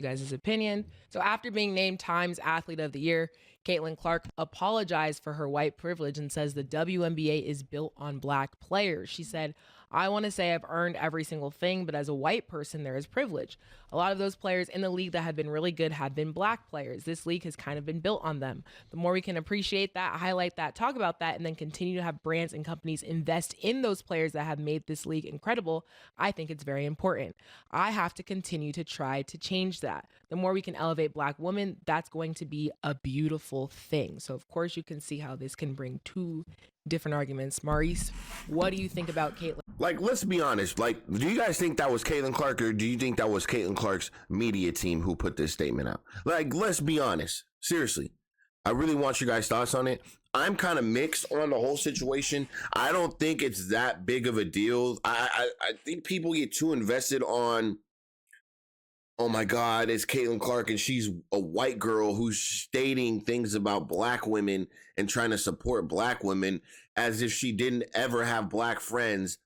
you guys' opinion. So after being named Times Athlete of the Year, Caitlin Clark apologized for her white privilege and says the WNBA is built on black players. She said, I want to say I've earned every single thing, but as a white person, there is privilege. A lot of those players in the league that had been really good had been black players. This league has kind of been built on them. The more we can appreciate that, highlight that, talk about that, and then continue to have brands and companies invest in those players that have made this league incredible, I think it's very important. I have to continue to try to change that. The more we can elevate black women, that's going to be a beautiful thing. So of course you can see how this can bring two different arguments. Maurice, what do you think about Caitlin? Like, let's be honest. Like, do you guys think that was Caitlin Clark, or do you think that was Caitlin Clark's media team who put this statement out? Like, let's be honest. Seriously. I really want you guys' thoughts on it. I'm kind of mixed on the whole situation. I don't think it's that big of a deal. I think people get too invested on, oh my God, it's Caitlin Clark and she's a white girl who's stating things about black women and trying to support black women as if she didn't ever have black friends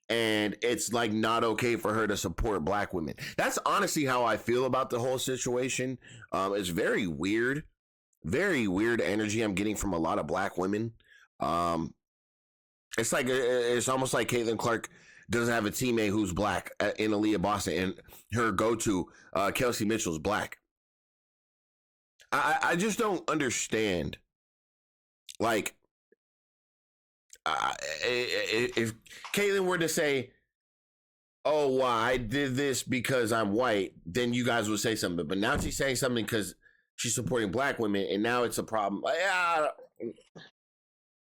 and it's like not okay for her to support black women. That's honestly how I feel about the whole situation. It's very weird energy I'm getting from a lot of black women. It's almost like Caitlin Clark doesn't have a teammate who's black in Aaliyah Boston, and her go-to, Kelsey Mitchell's black. I just don't understand. Like, if Caitlin were to say, oh, well, I did this because I'm white, then you guys would say something. But now she's saying something because she's supporting black women, and now it's a problem.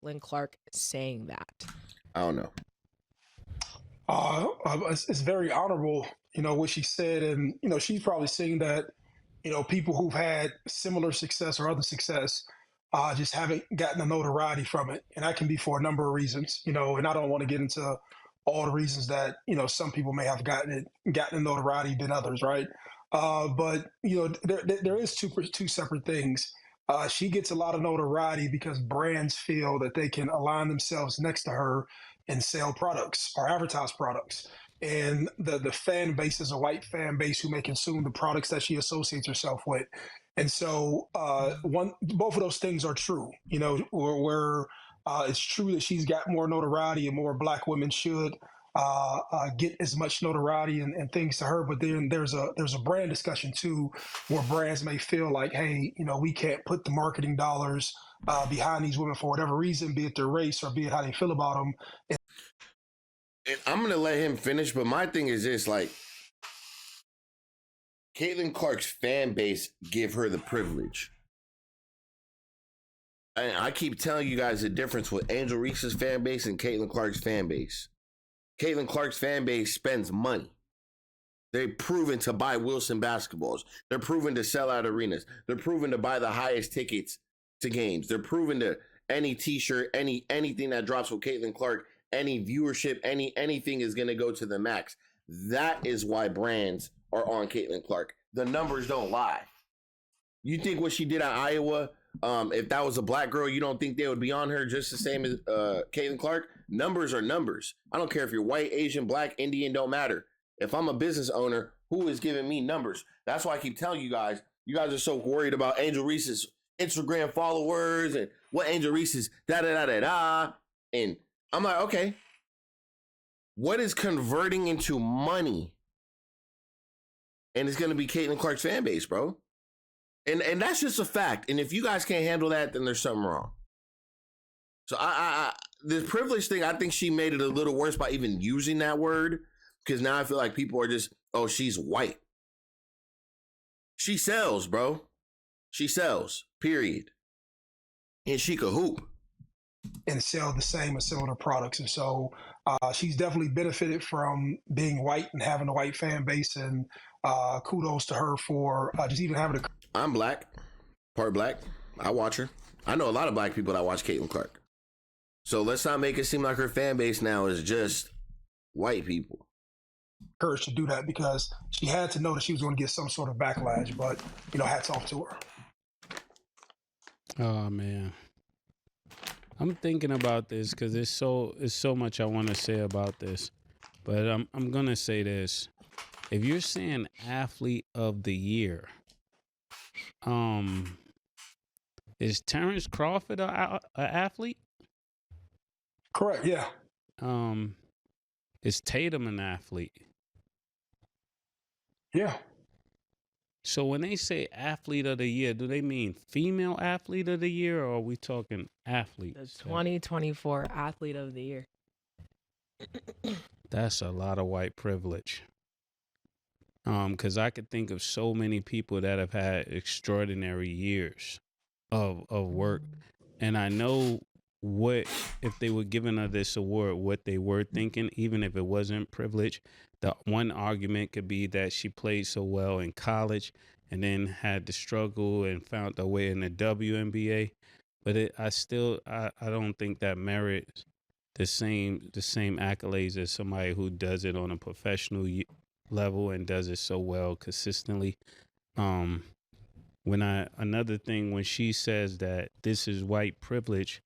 Caitlin Clark saying that? I don't know. It's very honorable, what she said. And, she's probably seeing that, people who've had similar success or other success just haven't gotten the notoriety from it. And that can be for a number of reasons, and I don't want to get into all the reasons that, some people may have gotten the notoriety than others, right? But, there is two separate things. She gets a lot of notoriety because brands feel that they can align themselves next to her and sell products or advertise products. And the fan base is a white fan base who may consume the products that she associates herself with. And so both of those things are true, where it's true that she's got more notoriety and more black women should get as much notoriety and things to her. But then there's a brand discussion too, where brands may feel like, hey, we can't put the marketing dollars behind these women for whatever reason, be it their race or be it how they feel about them. And I'm going to let him finish, but my thing is this, like, Caitlin Clark's fan base give her the privilege. And I keep telling you guys the difference with Angel Reese's fan base and Caitlin Clark's fan base. Caitlin Clark's fan base spends money. They're proven to buy Wilson basketballs. They're proven to sell out arenas. They're proven to buy the highest tickets to games. They're proven to any t-shirt, anything that drops with Caitlin Clark, any viewership, anything is going to go to the max. That is why brands are on Caitlin Clark. The numbers don't lie. You think what she did at Iowa, if that was a black girl, you don't think they would be on her just the same as Caitlin Clark? Numbers are numbers. I don't care if you're white, Asian, black, Indian, don't matter. If I'm a business owner, who is giving me numbers? That's why I keep telling you guys are so worried about Angel Reese's Instagram followers and what Angel Reese's da-da-da-da-da. And I'm like, okay, what is converting into money? And it's going to be Caitlin Clark's fan base, bro. And that's just a fact. And if you guys can't handle that, then there's something wrong. So I the privilege thing, I think she made it a little worse by even using that word, because now I feel like people are just, oh, she's white. She sells, bro. She sells, period. And she could hoop. And sell the same or similar products. And so she's definitely benefited from being white and having a white fan base. And kudos to her for just even having a... I'm black, part black. I watch her. I know a lot of black people that watch Caitlin Clark. So let's not make it seem like her fan base now is just white people. Courage to do that, because she had to know that she was going to get some sort of backlash. But, hats off to her. Oh, man. I'm thinking about this because there's so much I want to say about this, but I'm gonna say this. if you're saying athlete of the year, is Terrence Crawford a athlete? Correct. Yeah. Is Tatum an athlete? Yeah. So when they say athlete of the year, do they mean female athlete of the year, or are we talking athlete? The 2024 athlete of the year. That's a lot of white privilege. Because I could think of so many people that have had extraordinary years of work, and I know what, if they were giving her this award, what they were thinking, even if it wasn't privilege. The one argument could be that she played so well in college and then had to struggle and found her way in the WNBA. But I don't think that merits the same accolades as somebody who does it on a professional level and does it so well consistently. Another thing, when she says that this is white privilege,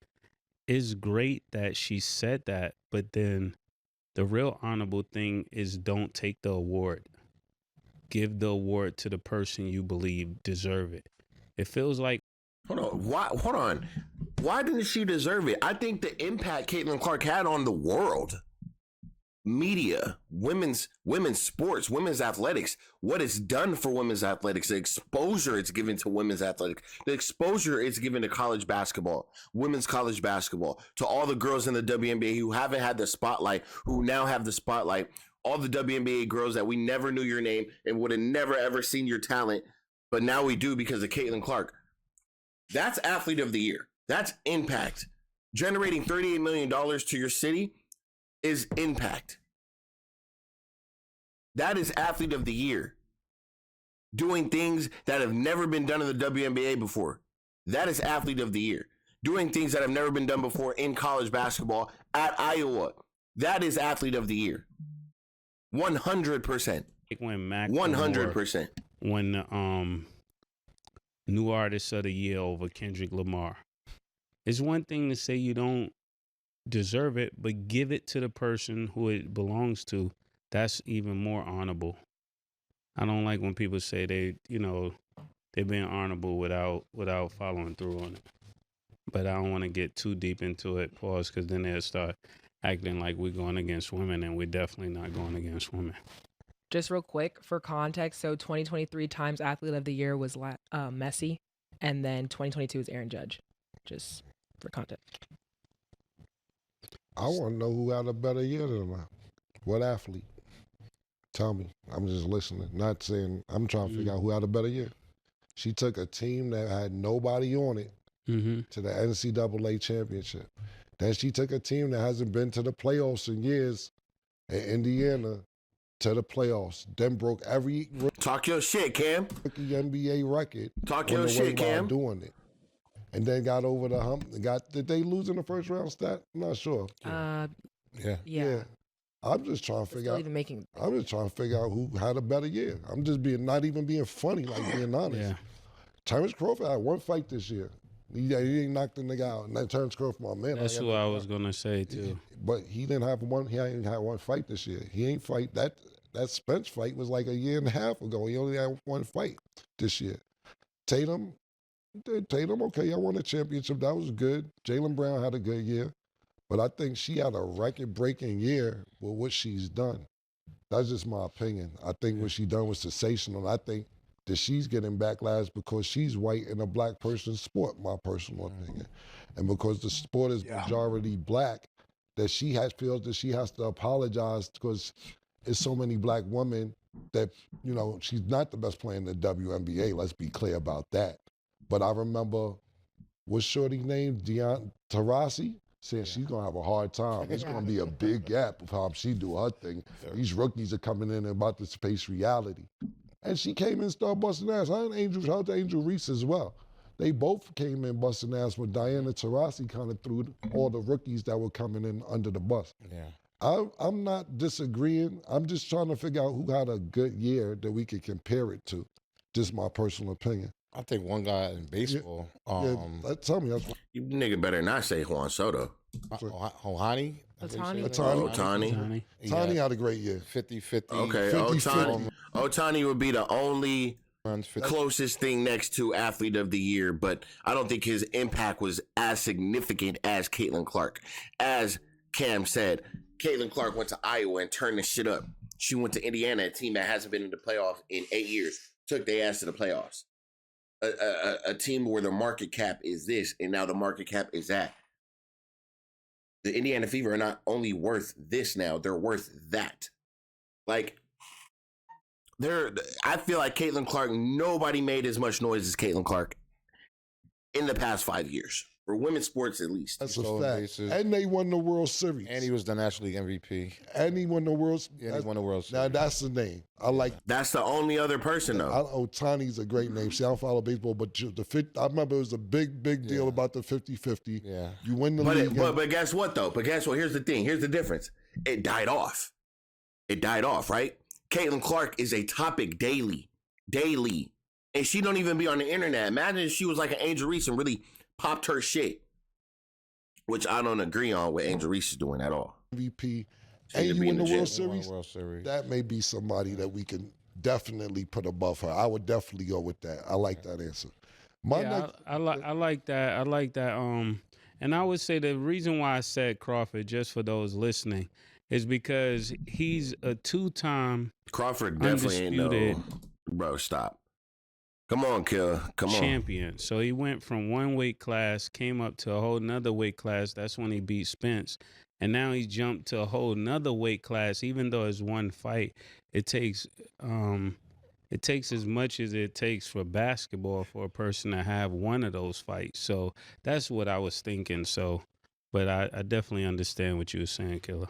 it's great that she said that, but then the real honorable thing is don't take the award. Give the award to the person you believe deserve it. It feels like, Hold on. Why didn't she deserve it? I think the impact Caitlin Clark had on the world, media, women's sports, women's athletics, what it's done for women's athletics, the exposure it's given to women's athletics, the exposure it's given to college basketball, women's college basketball, to all the girls in the WNBA who haven't had the spotlight, who now have the spotlight, all the WNBA girls that we never knew your name and would have never ever seen your talent, but now we do because of Caitlin Clark. That's athlete of the year. That's impact. Generating $38 million to your city is impact. That is athlete of the year. Doing things that have never been done in the WNBA before. That is athlete of the year. Doing things that have never been done before in college basketball at Iowa. That is athlete of the year. 100%. when Mac 100%. When new artist of the year over Kendrick Lamar. It's one thing to say you don't deserve it, but give it to the person who it belongs to. That's even more honorable. I don't like when people say they're being honorable without following through on it. But I don't want to get too deep into it, pause, because then they'll start acting like we're going against women, and we're definitely not going against women. Just real quick for context, so 2023 Times Athlete of the Year was Messi, and then 2022 is Aaron Judge. Just for context. I want to know who had a better year than her. What athlete? Tell me. I'm just listening. Not saying, I'm trying to figure out who had a better year. She took a team that had nobody on it to the NCAA championship. Then she took a team that hasn't been to the playoffs in years at Indiana to the playoffs. Then broke every Talk your shit, Cam. rookie NBA record. Talk your shit, Cam. Doing it. And then got over the hump. Did they lose in the first round stat? I'm not sure. Yeah. I'm just trying to figure out. I'm just trying to figure out who had a better year. I'm just not even being funny, like being honest. Yeah. Terrence Crawford had one fight this year. He didn't knock the nigga out. And then Terrence Crawford, my man. That's who I was gonna say too. But he didn't have one. He ain't had one fight this year. He ain't fight that. That Spence fight was like a year and a half ago. He only had one fight this year. Tatum, okay, I won a championship. That was good. Jaylen Brown had a good year. But I think she had a record-breaking year with what she's done. That's just my opinion. I think what she done was sensational. I think that she's getting backlash because she's white in a black person's sport, my personal opinion. And because the sport is majority black, that she feels that she has to apologize because it's so many black women that, she's not the best player in the WNBA. Let's be clear about that. But I remember, what's shorty's name? Taurasi? Saying she's going to have a hard time. It's going to be a big gap of how she do her thing. These rookies are coming in and about to face reality. And she came in and started busting ass. Shout out to Angel Reese as well. They both came in busting ass when Diana Taurasi kind of threw all the rookies that were coming in under the bus. Yeah. I'm not disagreeing. I'm just trying to figure out who had a good year that we could compare it to. Just my personal opinion. I think one guy in baseball. Tell me. You nigga better not say Juan Soto. Ohani. Ohtani. Ohtani. Tony had a great year. 50-50. Okay, 50-50. Otani would be the only Runs 50. closest thing next to athlete of the year, but I don't think his impact was as significant as Caitlin Clark. As Cam said, Caitlin Clark went to Iowa and turned the shit up. She went to Indiana, a team that hasn't been in the playoffs in 8 years, took their ass to the playoffs. A team where the market cap is this, and now the market cap is that. The Indiana Fever are not only worth this now, they're worth that. Like, I feel like Caitlin Clark, nobody made as much noise as Caitlin Clark in the past 5 years. For women's sports, at least. That's Stolen a fact. bases. And they won the World Series. And he was the National League MVP. And he won the World Yeah, he won the World Now, Series. that's the name. I like That's the only other person, though. Otani's a great name. See, I don't follow baseball, but I remember it was a big deal about the 50-50. Yeah. You win the league. But guess what, though? But guess what? Here's the thing. Here's the difference. It died off. It died off, right? Caitlin Clark is a topic daily. And she don't even be on the internet. Imagine if she was like an Angel Reese and really popped her shit. Which I don't agree on what Angel Reese is doing at all. MVP. She And should you be win in the the World gym. Series. World Series. That may be somebody that we can definitely put above her. I would definitely go with that. I like that answer. I like that. I like that. And I would say the reason why I said Crawford, just for those listening, is because he's a 2-time Crawford definitely ain't no. Bro, stop. Come on, Killer. Come on. champion. So he went from one weight class, came up to a whole nother weight class. That's when he beat Spence. And now he jumped to a whole nother weight class. Even though it's one fight, it takes as much as it takes for basketball for a person to have one of those fights. So that's what I was thinking. So, but I definitely understand what you were saying, Killer.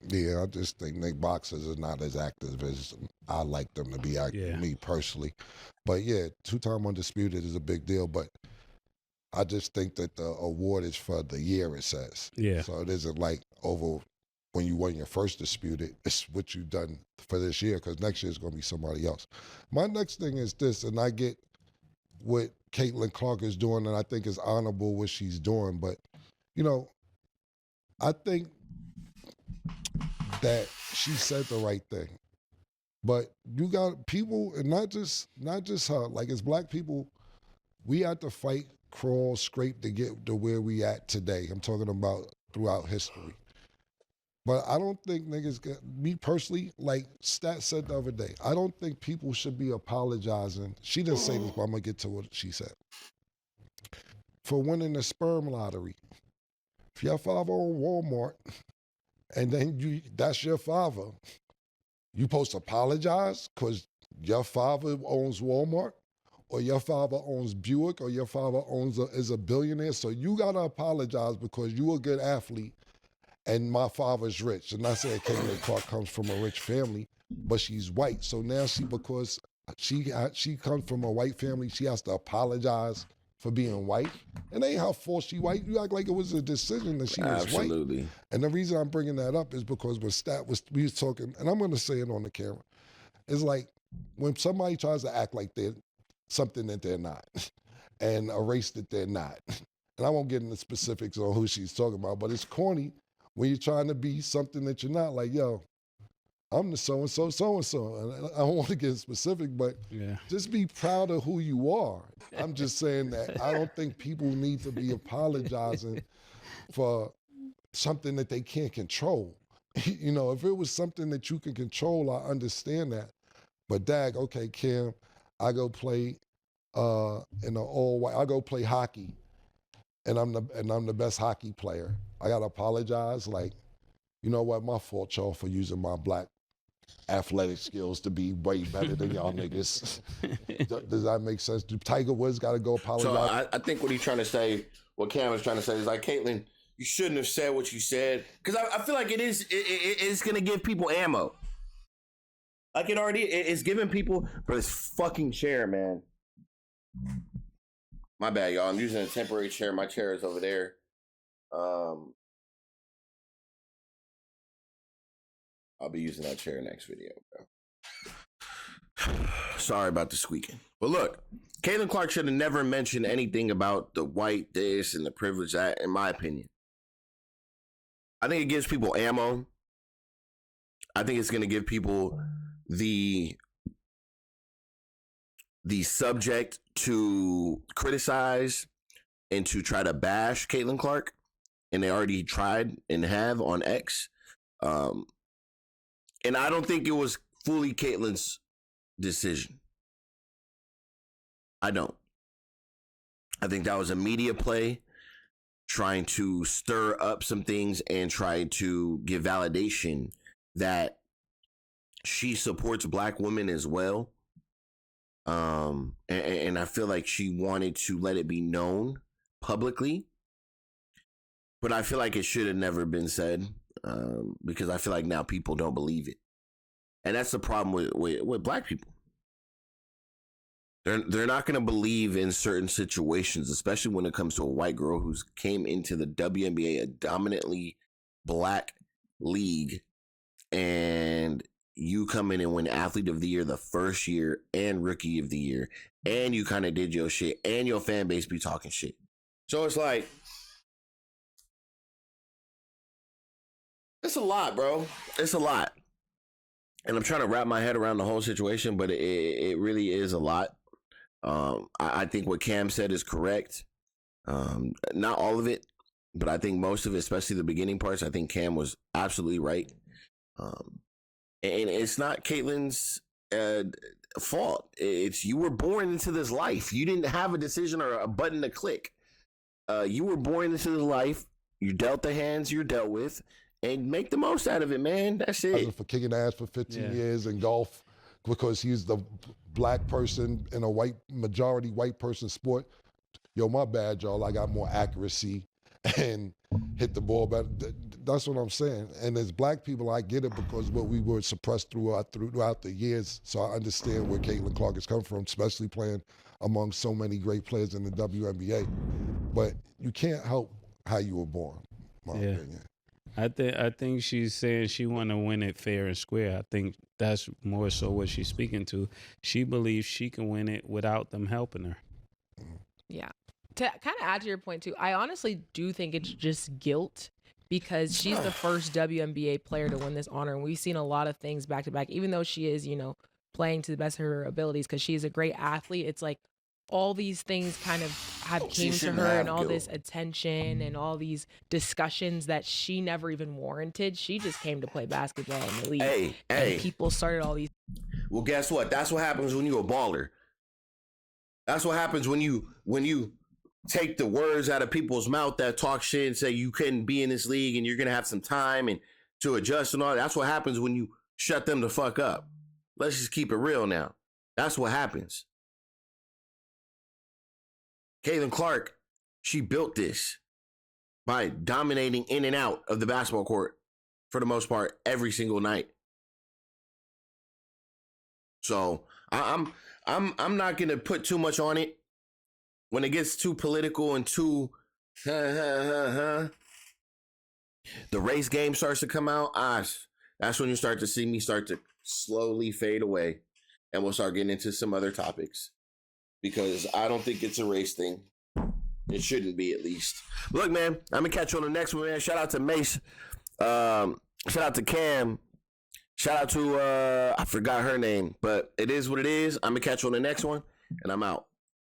Yeah, I just think boxers are not as active as I like them to be active, me personally. But yeah, 2-time undisputed is a big deal. But I just think that the award is for the year, it says. Yeah. So it isn't like over when you won your first disputed, it's what you've done for this year, because next year is going to be somebody else. My next thing is this, and I get what Caitlin Clark is doing, and I think it's honorable what she's doing. But, you know, I think that she said the right thing. But you got people, and not just her, like as black people, we had to fight, crawl, scrape to get to where we at today. I'm talking about throughout history. But I don't think niggas, me personally, like Stat said the other day, I don't think people should be apologizing. She didn't say this, but I'm going to get to what she said. For winning the sperm lottery. If your father owned Walmart, and then that's your father, you supposed to apologize because your father owns Walmart, or your father owns Buick, or your father is a billionaire. So you got to apologize because you a good athlete and my father's rich. And I said Caitlin Clark comes from a rich family, but she's white. So now because she comes from a white family, she has to apologize for being white. And ain't her fault she white. You act like it was a decision that she was white. Absolutely. And the reason I'm bringing that up is because when we was talking, and I'm going to say it on the camera, it's like when somebody tries to act like they're something that they're not and a race that they're not. And I won't get into specifics on who she's talking about, but it's corny when you're trying to be something that you're not. Like, yo, I'm the so-and-so. And I don't want to get specific, but just be proud of who you are. I'm just saying that I don't think people need to be apologizing for something that they can't control. You know, if it was something that you can control, I understand that. But dag, okay, Kim, I go play in the all-white. I go play hockey, and I'm the best hockey player. I gotta apologize. Like, you know what? My fault, y'all, for using my black athletic skills to be way better than y'all niggas. Does that make sense? Do Tiger Woods got to go apologize? So I think what he's trying to say, what Cam was trying to say, is like, Caitlin, you shouldn't have said what you said, because I feel like it's gonna give people ammo. Like it's giving people for this fucking chair, man. My bad, y'all. I'm using a temporary chair. My chair is over there. I'll be using that chair next video, bro. Sorry about the squeaking. But look, Caitlin Clark should have never mentioned anything about the white this and the privilege that, in my opinion. I think it gives people ammo. I think it's going to give people the subject to criticize and to try to bash Caitlin Clark, and they already tried and have on X. And I don't think it was fully Caitlin's decision. I don't. I think that was a media play trying to stir up some things and try to give validation that she supports black women as well. And I feel like she wanted to let it be known publicly, but I feel like it should have never been said, because I feel like now people don't believe it. And that's the problem with black people. They're not going to believe in certain situations, especially when it comes to a white girl who's came into the WNBA, a dominantly black league, and you come in and win Athlete of the Year the first year and Rookie of the Year, and you kind of did your shit, and your fan base be talking shit. So it's like, it's a lot, bro. It's a lot. And I'm trying to wrap my head around the whole situation, but it really is a lot. I think what Cam said is correct. Not all of it, but I think most of it, especially the beginning parts, I think Cam was absolutely right. And it's not Caitlin's fault. It's, you were born into this life. You didn't have a decision or a button to click. You were born into this life. You dealt the hands you're dealt with, and make the most out of it, man. That's it. For kicking ass for 15 years in golf, because he's the black person in a majority white person sport. Yo, my bad, y'all. I got more accuracy and hit the ball better. That's what I'm saying. And as black people, I get it, because what we were suppressed throughout the years. So I understand where Caitlin Clark has come from, especially playing among so many great players in the WNBA. But you can't help how you were born, my opinion. I think she's saying she want to win it fair and square. I think that's more so what she's speaking to. She believes she can win it without them helping her. Yeah. To kind of add to your point too, I honestly do think it's just guilt, because she's the first WNBA player to win this honor, and we've seen a lot of things back to back. Even though she is, playing to the best of her abilities, because she's a great athlete, it's like all these things kind of have came to her, and all this attention and all these discussions that she never even warranted. She just came to play basketball in the league. And people started all these. Well, guess what? That's what happens when you're a baller. That's what happens when you take the words out of people's mouth that talk shit and say you couldn't be in this league and you're going to have some time and to adjust and all that. That's what happens when you shut them the fuck up. Let's just keep it real now. That's what happens. Caitlin Clark, she built this by dominating in and out of the basketball court for the most part every single night. So I'm not gonna put too much on it. When it gets too political and too the race game starts to come out, that's when you start to see me start to slowly fade away, and we'll start getting into some other topics. Because I don't think it's a race thing. It shouldn't be, at least. Look, man, I'm going to catch you on the next one, man. Shout out to Mace. Shout out to Cam. Shout out to, I forgot her name. But it is what it is. I'm going to catch you on the next one. And I'm out.